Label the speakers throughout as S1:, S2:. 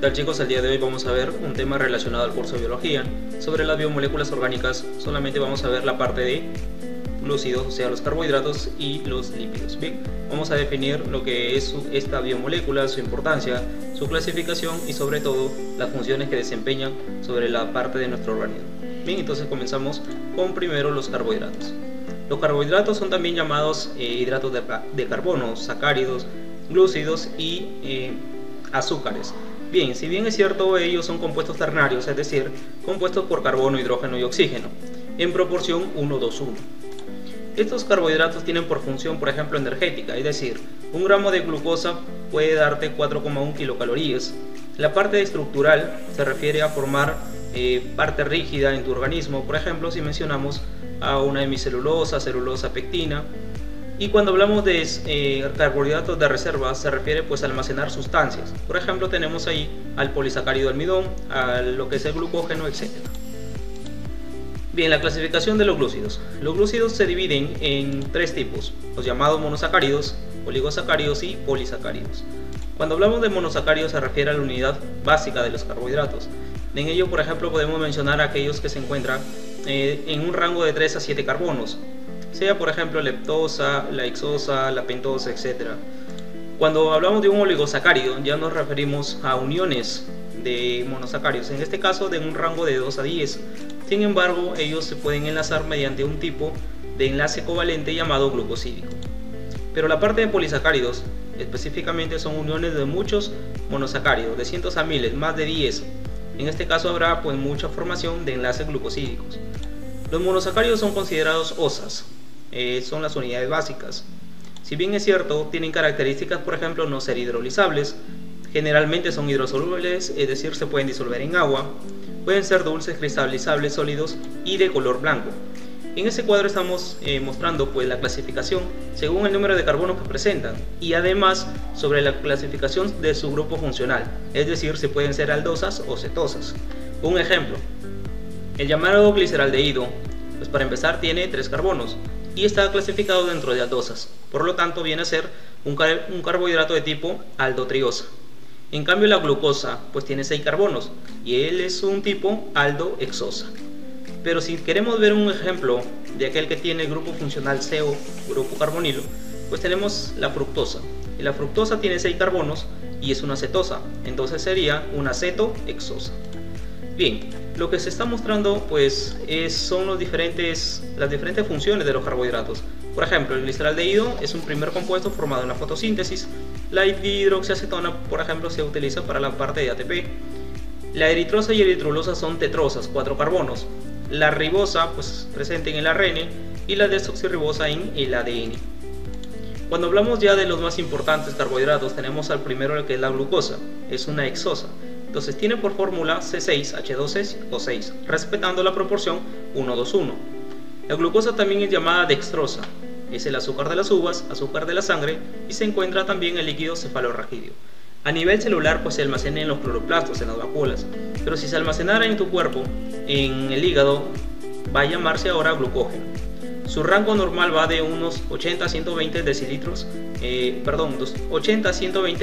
S1: tal, chicos? El día de hoy vamos a ver un tema relacionado al curso de biología sobre las biomoléculas orgánicas. Solamente vamos a ver la parte de glúcidos, o sea los carbohidratos, y los lípidos. Bien, vamos a definir lo que es esta biomolécula, su importancia, su clasificación y sobre todo las funciones que desempeñan sobre la parte de nuestro organismo. Bien, entonces comenzamos con primero los carbohidratos. Los carbohidratos son también llamados hidratos de carbono, sacáridos, glúcidos y azúcares. Bien, si bien es cierto, ellos son compuestos ternarios, es decir, compuestos por carbono, hidrógeno y oxígeno, en proporción 1:2:1. Estos carbohidratos tienen por función, por ejemplo, energética, es decir, un gramo de glucosa puede darte 4,1 kilocalorías. La parte estructural se refiere a formar parte rígida en tu organismo, por ejemplo, si mencionamos a una hemicelulosa, celulosa, pectina. Y cuando hablamos de carbohidratos de reserva, se refiere pues a almacenar sustancias. Por ejemplo, tenemos ahí al polisacárido almidón, a lo que es el glucógeno, etc. Bien, la clasificación de los glúcidos. Los glúcidos se dividen en tres tipos, los llamados monosacáridos, oligosacáridos y polisacáridos. Cuando hablamos de monosacáridos se refiere a la unidad básica de los carbohidratos. En ello, por ejemplo, podemos mencionar aquellos que se encuentran en un rango de 3 a 7 carbonos, sea por ejemplo leptosa, la hexosa, la pentosa, etc. Cuando hablamos de un oligosacárido ya nos referimos a uniones de monosacáridos, en este caso de un rango de 2 a 10. Sin embargo, ellos se pueden enlazar mediante un tipo de enlace covalente llamado glucosídico. Pero la parte de polisacáridos específicamente son uniones de muchos monosacáridos, de cientos a miles, más de 10. En este caso habrá pues mucha formación de enlaces glucosídicos. Los monosacáridos son considerados OSAs, son las unidades básicas. Si bien es cierto, tienen características, por ejemplo, no ser hidrolizables, generalmente son hidrosolubles, es decir, se pueden disolver en agua, pueden ser dulces, cristalizables, sólidos y de color blanco. En este cuadro estamos mostrando pues la clasificación según el número de carbonos que presentan y además sobre la clasificación de su grupo funcional, es decir, si pueden ser aldosas o cetosas. Un ejemplo, el llamado gliceraldehído, pues para empezar tiene 3 carbonos y está clasificado dentro de aldosas, por lo tanto viene a ser un carbohidrato de tipo aldotriosa. En cambio la glucosa pues tiene 6 carbonos y él es un tipo aldohexosa. Pero si queremos ver un ejemplo de aquel que tiene el grupo funcional CO, grupo carbonilo, pues tenemos la fructosa. Y la fructosa tiene 6 carbonos y es una cetosa, entonces sería una cetohexosa. Bien, lo que se está mostrando pues son las diferentes funciones de los carbohidratos. Por ejemplo, el gliceraldehído es un primer compuesto formado en la fotosíntesis. La dihidroxiacetona, por ejemplo, se utiliza para la parte de ATP. La eritrosa y eritrululosa son tetrosas, 4 carbonos. La ribosa pues presente en el ARN y la desoxirribosa en el ADN. Cuando hablamos ya de los más importantes carbohidratos, tenemos al primero, que es la glucosa, es una hexosa. Entonces tiene por fórmula C6H12O6, respetando la proporción 1:2:1. La glucosa también es llamada dextrosa, es el azúcar de las uvas, azúcar de la sangre, y se encuentra también en el líquido cefalorraquídeo. A nivel celular pues se almacena en los cloroplastos, en las vacuolas, pero si se almacenara en tu cuerpo, en el hígado, va a llamarse ahora glucógeno. Su rango normal va de unos 80 a 120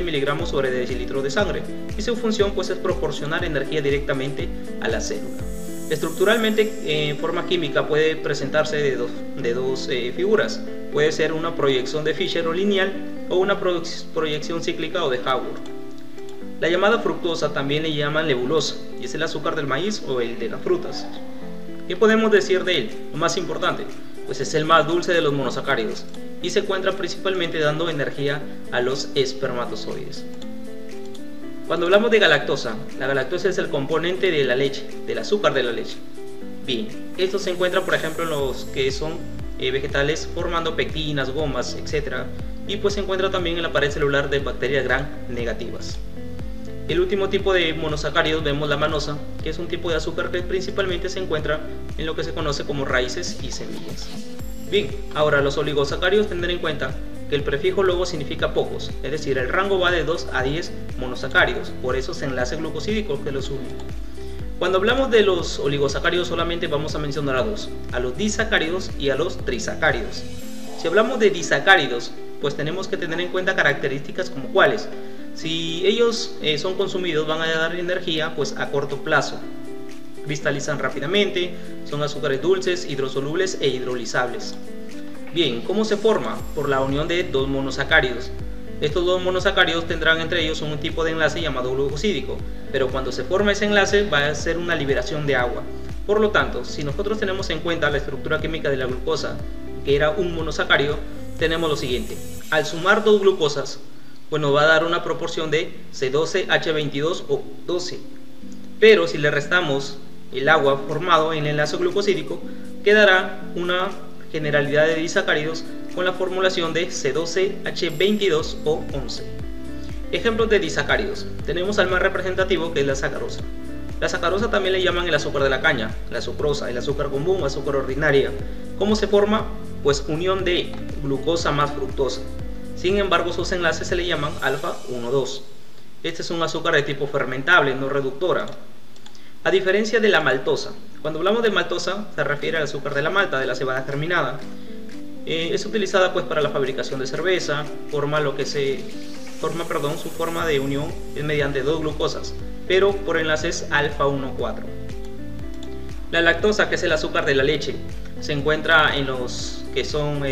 S1: miligramos sobre decilitro de sangre, y su función pues es proporcionar energía directamente a la célula. Estructuralmente, en forma química, puede presentarse de dos figuras. Puede ser una proyección de Fischer o lineal o una proyección cíclica o de Haworth. La llamada fructosa también le llaman lebulosa y es el azúcar del maíz o el de las frutas. ¿Qué podemos decir de él? Lo más importante, pues es el más dulce de los monosacáridos y se encuentra principalmente dando energía a los espermatozoides. Cuando hablamos de galactosa, la galactosa es el componente de la leche, del azúcar de la leche. Bien, esto se encuentra por ejemplo en los que son vegetales formando pectinas, gomas, etc. Y pues se encuentra también en la pared celular de bacterias gram negativas. El último tipo de monosacáridos vemos la manosa, que es un tipo de azúcar que principalmente se encuentra en lo que se conoce como raíces y semillas. Bien, ahora los oligosacáridos tendrán en cuenta que el prefijo luego significa pocos, es decir, el rango va de 2 a 10 monosacáridos, por eso se enlace glucosídico que los une. Cuando hablamos de los oligosacáridos solamente vamos a mencionar a dos, a los disacáridos y a los trisacáridos. Si hablamos de disacáridos, pues tenemos que tener en cuenta características como cuáles. Si ellos son consumidos, van a dar energía pues a corto plazo. Cristalizan rápidamente, son azúcares dulces, hidrosolubles e hidrolizables. Bien, ¿cómo se forma? Por la unión de dos monosacáridos. Estos dos monosacáridos tendrán entre ellos un tipo de enlace llamado glucosídico, pero cuando se forma ese enlace va a ser una liberación de agua. Por lo tanto, si nosotros tenemos en cuenta la estructura química de la glucosa, que era un monosacárido, tenemos lo siguiente. Al sumar dos glucosas, pues nos va a dar una proporción de C12H22 o 12. Pero si le restamos el agua formado en el enlace glucosídico, quedará una generalidad de disacáridos con la formulación de C12H22 o 11. Ejemplos de disacáridos. Tenemos al más representativo, que es la sacarosa. La sacarosa también le llaman el azúcar de la caña, la sucrosa, el azúcar común o azúcar ordinaria. ¿Cómo se forma? Pues unión de glucosa más fructosa. Sin embargo, sus enlaces se le llaman alfa 1,2. Este es un azúcar de tipo fermentable, no reductora. A diferencia de la maltosa. Cuando hablamos de maltosa, se refiere al azúcar de la malta, de la cebada germinada. Es utilizada pues para la fabricación de cerveza. Su forma de unión es mediante dos glucosas, pero por enlaces alfa 1,4. La lactosa, que es el azúcar de la leche, se encuentra en los que son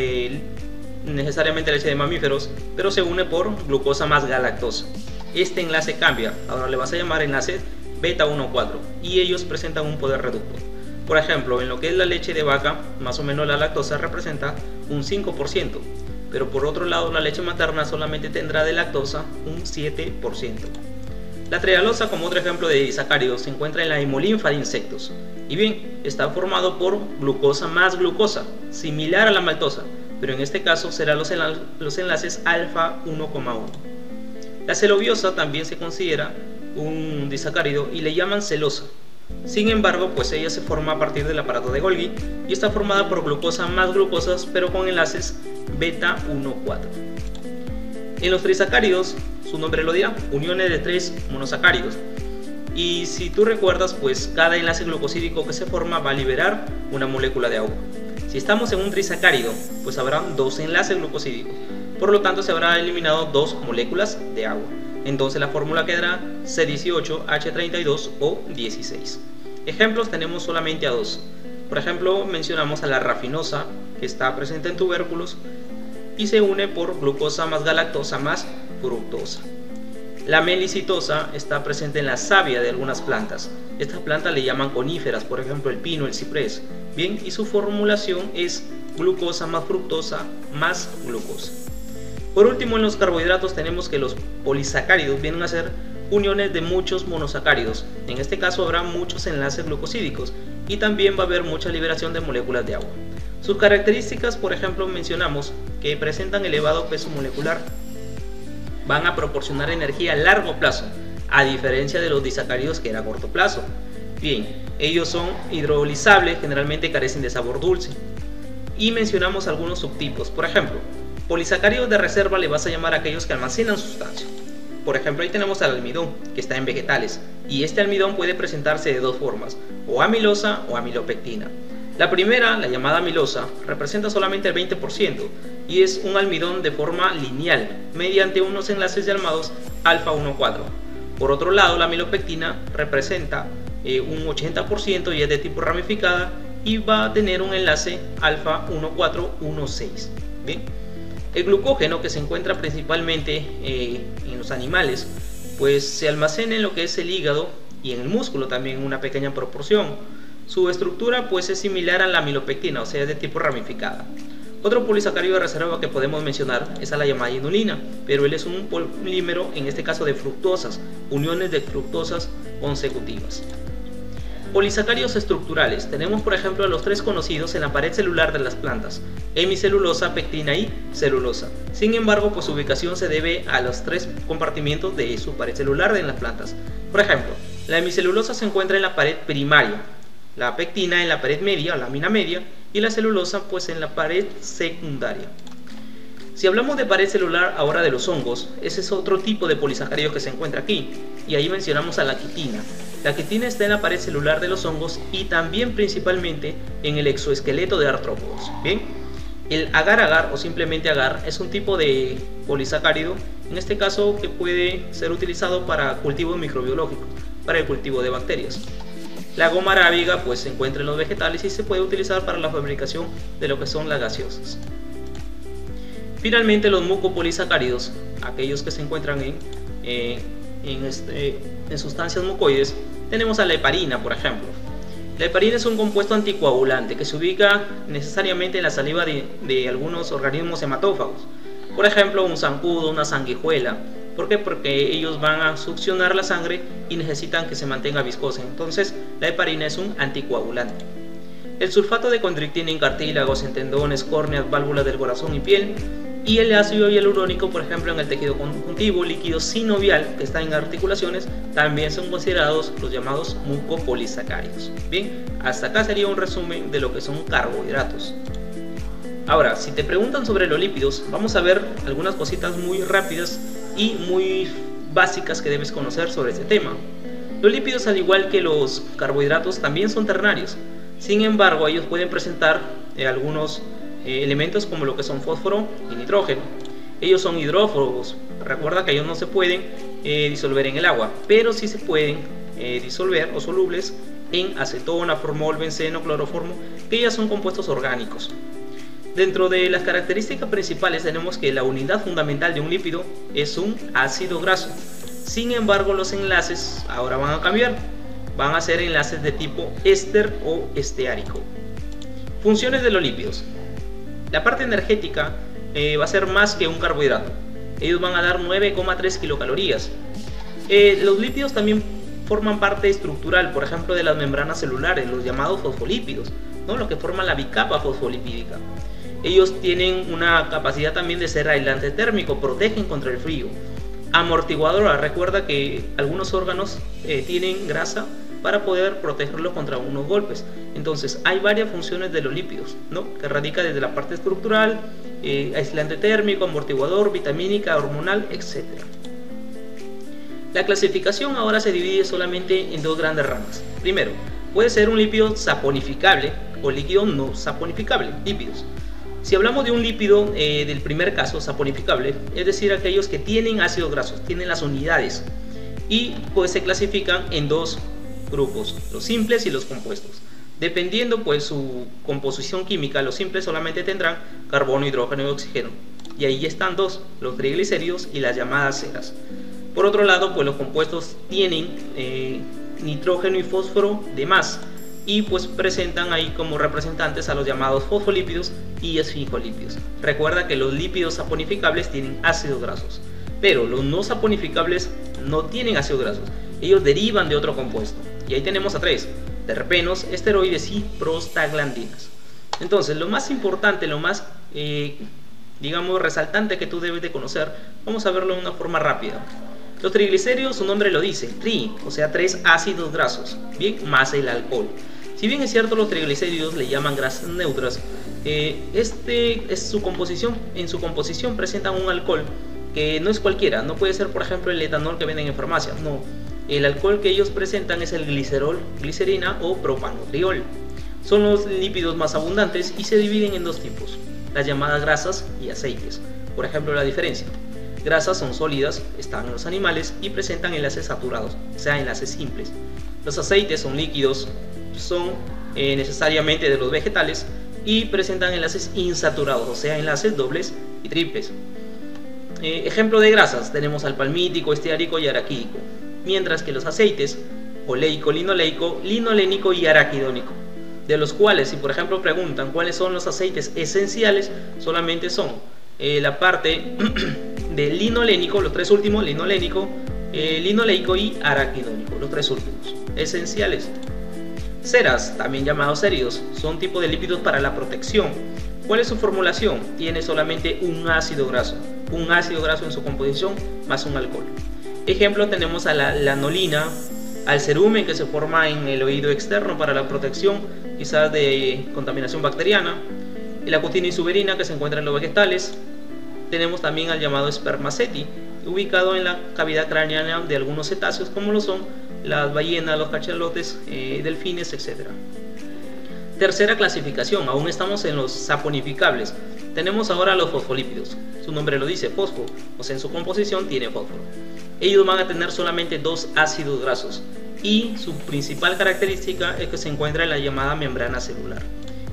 S1: necesariamente leche de mamíferos, pero se une por glucosa más galactosa. Este enlace cambia, ahora le vas a llamar enlace beta 1,4, y ellos presentan un poder reductor. Por ejemplo, en lo que es la leche de vaca, más o menos la lactosa representa un 5%, pero por otro lado la leche materna solamente tendrá de lactosa un 7%. La trealosa, como otro ejemplo de disacárido, se encuentra en la hemolinfa de insectos, y bien, está formado por glucosa más glucosa, similar a la maltosa, pero en este caso serán los enlaces alfa 1,1. La celobiosa también se considera un disacárido y le llaman celosa. Sin embargo, pues ella se forma a partir del aparato de Golgi y está formada por glucosa más glucosas, pero con enlaces beta 1,4. En los trisacáridos, su nombre lo dirá, uniones de tres monosacáridos. Y si tú recuerdas, pues cada enlace glucosídico que se forma va a liberar una molécula de agua. Si estamos en un trisacárido, pues habrá dos enlaces glucosídicos, por lo tanto se habrá eliminado dos moléculas de agua. Entonces la fórmula quedará C18H32 o 16. Ejemplos tenemos solamente a dos. Por ejemplo, mencionamos a la rafinosa, que está presente en tubérculos y se une por glucosa más galactosa más fructosa. La melicitosa está presente en la savia de algunas plantas. Estas plantas le llaman coníferas, por ejemplo el pino, el ciprés. Bien, y su formulación es glucosa más fructosa más glucosa. Por último, en los carbohidratos tenemos que los polisacáridos vienen a ser uniones de muchos monosacáridos. En este caso habrá muchos enlaces glucosídicos y también va a haber mucha liberación de moléculas de agua. Sus características, por ejemplo, mencionamos que presentan elevado peso molecular, van a proporcionar energía a largo plazo, a diferencia de los disacáridos que era a corto plazo. Bien, ellos son hidrolizables, generalmente carecen de sabor dulce. Y mencionamos algunos subtipos, por ejemplo, polisacáridos de reserva le vas a llamar a aquellos que almacenan sustancia. Por ejemplo, ahí tenemos al almidón, que está en vegetales, y este almidón puede presentarse de dos formas, o amilosa o amilopectina. La primera, la llamada amilosa, representa solamente el 20% y es un almidón de forma lineal, mediante unos enlaces llamados alfa 1,4. Por otro lado, la amilopectina representa un 80% y es de tipo ramificada y va a tener un enlace alfa 1,4,1,6. Bien. El glucógeno, que se encuentra principalmente en los animales, pues se almacena en lo que es el hígado y en el músculo también en una pequeña proporción. Su estructura pues es similar a la amilopectina, o sea es de tipo ramificada. Otro polisacárido de reserva que podemos mencionar es a la llamada inulina, pero él es un polímero, en este caso de fructosas, uniones de fructosas consecutivas. Polisacáridos estructurales, tenemos por ejemplo a los tres conocidos en la pared celular de las plantas, hemicelulosa, pectina y celulosa. Sin embargo, pues su ubicación se debe a los tres compartimientos de su pared celular en las plantas. Por ejemplo, la hemicelulosa se encuentra en la pared primaria, la pectina en la pared media o lámina media y la celulosa pues en la pared secundaria. Si hablamos de pared celular ahora de los hongos, ese es otro tipo de polisacárido que se encuentra aquí y ahí mencionamos a la quitina. La quitina está en la pared celular de los hongos y también principalmente en el exoesqueleto de artrópodos. Bien, El agar-agar o simplemente agar es un tipo de polisacárido, en este caso que puede ser utilizado para cultivos microbiológicos, para el cultivo de bacterias. La goma arábiga pues se encuentra en los vegetales y se puede utilizar para la fabricación de lo que son las gaseosas. Finalmente, los mucopolisacáridos, aquellos que se encuentran en sustancias mucoides, tenemos a la heparina, por ejemplo. La heparina es un compuesto anticoagulante que se ubica necesariamente en la saliva de algunos organismos hematófagos. Por ejemplo, un zancudo, una sanguijuela. ¿Por qué? Porque ellos van a succionar la sangre y necesitan que se mantenga viscosa. Entonces, la heparina es un anticoagulante. El sulfato de condrictina en cartílagos, en tendones, córneas, válvulas del corazón y piel. Y el ácido hialurónico, por ejemplo, en el tejido conjuntivo, líquido sinovial que está en articulaciones, también son considerados los llamados mucopolisacáridos. Bien, hasta acá sería un resumen de lo que son carbohidratos. Ahora, si te preguntan sobre los lípidos, vamos a ver algunas cositas muy rápidas y muy básicas que debes conocer sobre este tema. Los lípidos, al igual que los carbohidratos, también son ternarios. Sin embargo, ellos pueden presentar algunos elementos como lo que son fósforo y nitrógeno. Ellos son hidrófobos. Recuerda que ellos no se pueden disolver en el agua, pero sí se pueden disolver o solubles en acetona, formol, benceno, cloroformo, que ya son compuestos orgánicos. Dentro de las características principales tenemos que la unidad fundamental de un lípido es un ácido graso. Sin embargo, los enlaces ahora van a cambiar. Van a ser enlaces de tipo éster o esteárico. Funciones de los lípidos. La parte energética va a ser más que un carbohidrato. Ellos van a dar 9,3 kilocalorías. Los lípidos también forman parte estructural, por ejemplo, de las membranas celulares, los llamados fosfolípidos, ¿no? Lo que forman la bicapa fosfolipídica. Ellos tienen una capacidad también de ser aislante térmico, protegen contra el frío. Amortiguadora, recuerda que algunos órganos tienen grasa para poder protegerlos contra unos golpes. Entonces hay varias funciones de los lípidos, ¿no? Que radica desde la parte estructural, aislante térmico, amortiguador, vitamínica, hormonal, etc. La clasificación ahora se divide solamente en dos grandes ramas. Primero, puede ser un lípido saponificable o líquido no saponificable, lípidos. Si hablamos de un lípido del primer caso, saponificable, es decir, aquellos que tienen ácidos grasos, tienen las unidades, y pues se clasifican en dos grupos, los simples y los compuestos. Dependiendo pues su composición química, los simples solamente tendrán carbono, hidrógeno y oxígeno, y ahí están dos, los triglicéridos y las llamadas ceras. Por otro lado, pues los compuestos tienen nitrógeno y fósforo de más, y pues presentan ahí como representantes a los llamados fosfolípidos y esfingolípidos. Recuerda que los lípidos saponificables tienen ácidos grasos, pero los no saponificables no tienen ácidos grasos, ellos derivan de otro compuesto, y ahí tenemos a tres: terpenos, esteroides y prostaglandinas. Entonces, lo más importante, lo más digamos resaltante que tú debes de conocer, vamos a verlo de una forma rápida. Los triglicéridos, su nombre lo dice, tri, o sea, tres ácidos grasos, bien, más el alcohol. Si bien es cierto, los triglicéridos le llaman grasas neutras, es su composición, en su composición presentan un alcohol que no es cualquiera, no puede ser por ejemplo el etanol que venden en farmacia, no. El alcohol que ellos presentan es el glicerol, glicerina o propanotriol. Son los lípidos más abundantes y se dividen en dos tipos, las llamadas grasas y aceites. Por ejemplo, la diferencia: grasas son sólidas, están en los animales y presentan enlaces saturados, o sea, enlaces simples. Los aceites son líquidos, son necesariamente de los vegetales y presentan enlaces insaturados, o sea, enlaces dobles y triples. Ejemplo de grasas, tenemos al palmítico, esteárico y araquídico. Mientras que los aceites, oleico, linoleico, linolénico y araquidónico, de los cuales, si por ejemplo preguntan cuáles son los aceites esenciales, solamente son la parte de linolénico, los tres últimos, linolénico, linoleico y araquidónico, los tres últimos, esenciales. Ceras, también llamados céridos, son tipo de lípidos para la protección. ¿Cuál es su formulación? Tiene solamente un ácido graso en su composición más un alcohol. Ejemplo, tenemos a la lanolina, al cerumen que se forma en el oído externo para la protección quizás de contaminación bacteriana, la cutinisuberina que se encuentra en los vegetales. Tenemos también al llamado spermaceti, ubicado en la cavidad craneana de algunos cetáceos como lo son las ballenas, los cachalotes, delfines, etc. Tercera clasificación, aún estamos en los saponificables. Tenemos ahora los fosfolípidos. Su nombre lo dice, fosfo, o sea, en su composición tiene fósforo. Ellos van a tener solamente 2 ácidos grasos y su principal característica es que se encuentra en la llamada membrana celular.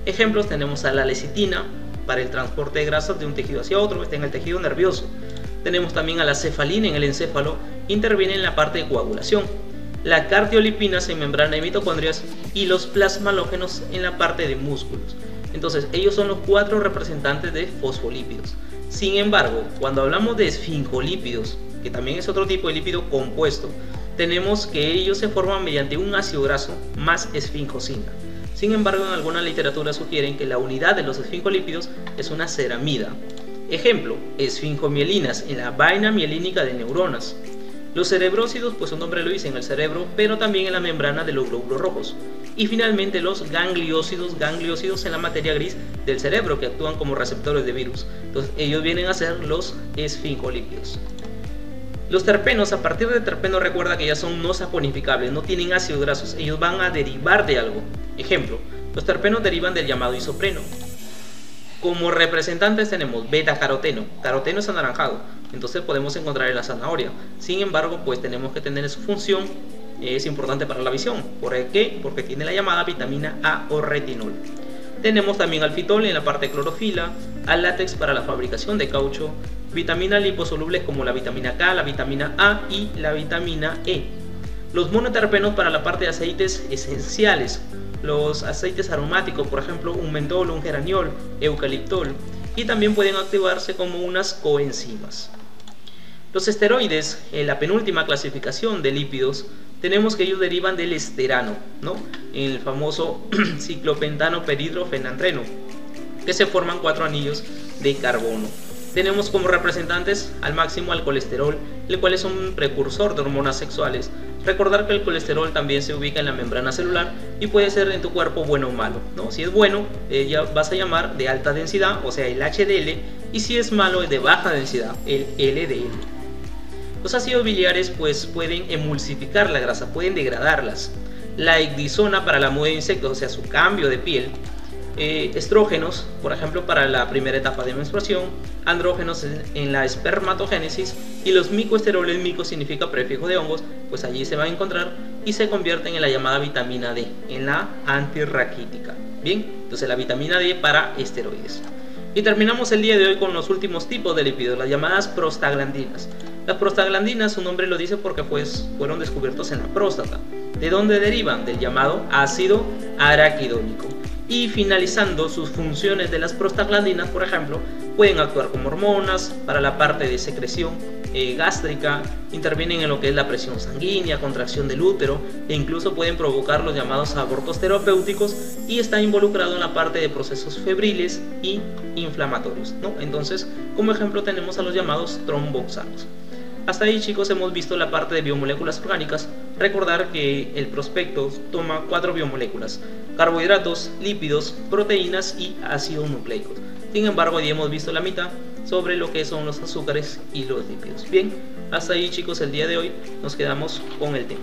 S1: Ejemplos tenemos a la lecitina para el transporte de grasas de un tejido hacia otro, está en el tejido nervioso. Tenemos también a la cefalina en el encéfalo, interviene en la parte de coagulación. La cardiolipinas en membrana de mitocondrias y los plasmalógenos en la parte de músculos. Entonces, ellos son los 4 representantes de fosfolípidos. Sin embargo, cuando hablamos de esfincolípidos, que también es otro tipo de lípido compuesto, tenemos que ellos se forman mediante un ácido graso más esfincosina. Sin embargo, en alguna literatura sugieren que la unidad de los esfincolípidos es una ceramida. Ejemplo, esfincomielinas en la vaina mielínica de neuronas. Los cerebrósidos, pues su nombre lo dice, en el cerebro, pero también en la membrana de los glóbulos rojos. Y finalmente los gangliósidos en la materia gris del cerebro, que actúan como receptores de virus. Entonces ellos vienen a ser los esfincolípidos. Los terpenos, a partir de terpeno, recuerda que ya son no saponificables, no tienen ácidos grasos, ellos van a derivar de algo. Ejemplo, los terpenos derivan del llamado isopreno. Como representantes tenemos beta-caroteno, caroteno es anaranjado, entonces podemos encontrar en la zanahoria. Sin embargo, pues tenemos que tener su función, es importante para la visión. ¿Por qué? Porque tiene la llamada vitamina A o retinol. Tenemos también al fitol en la parte de clorofila, al látex para la fabricación de caucho, vitaminas liposolubles como la vitamina K, la vitamina A y la vitamina E. Los monoterpenos para la parte de aceites esenciales, los aceites aromáticos, por ejemplo un mentol, un geraniol, eucaliptol, y también pueden activarse como unas coenzimas. Los esteroides, en la penúltima clasificación de lípidos, tenemos que ellos derivan del esterano, ¿no? El famoso ciclopentano perhidrofenantreno, que se forman 4 anillos de carbono. Tenemos como representantes al máximo al colesterol, el cual es un precursor de hormonas sexuales. Recordar que el colesterol también se ubica en la membrana celular y puede ser en tu cuerpo bueno o malo, ¿no? Si es bueno, ya vas a llamar de alta densidad, o sea el HDL, y si es malo, es de baja densidad, el LDL. Los ácidos biliares pues pueden emulsificar la grasa, pueden degradarlas. La ecdisona para la muda de insectos, o sea su cambio de piel. Estrógenos, por ejemplo, para la primera etapa de menstruación, andrógenos en la espermatogénesis, y los micoesteroles, mico significa prefijo de hongos, pues allí se van a encontrar y se convierten en la llamada vitamina D, en la antirraquítica. Bien, entonces la vitamina D para esteroides. Y terminamos el día de hoy con los últimos tipos de lípidos, las llamadas prostaglandinas. Las prostaglandinas, su nombre lo dice porque pues fueron descubiertos en la próstata. ¿De dónde derivan? Del llamado ácido araquidónico. Y finalizando, sus funciones de las prostaglandinas, por ejemplo, pueden actuar como hormonas para la parte de secreción gástrica, intervienen en lo que es la presión sanguínea, contracción del útero, e incluso pueden provocar los llamados abortos terapéuticos, y está involucrado en la parte de procesos febriles y inflamatorios, ¿no? Entonces, como ejemplo tenemos a los llamados tromboxanos. Hasta ahí, chicos, hemos visto la parte de biomoléculas orgánicas. Recordar que el prospecto toma 4 biomoléculas: carbohidratos, lípidos, proteínas y ácidos nucleicos. Sin embargo, hoy hemos visto la mitad sobre lo que son los azúcares y los lípidos. Bien, hasta ahí, chicos, el día de hoy nos quedamos con el tema.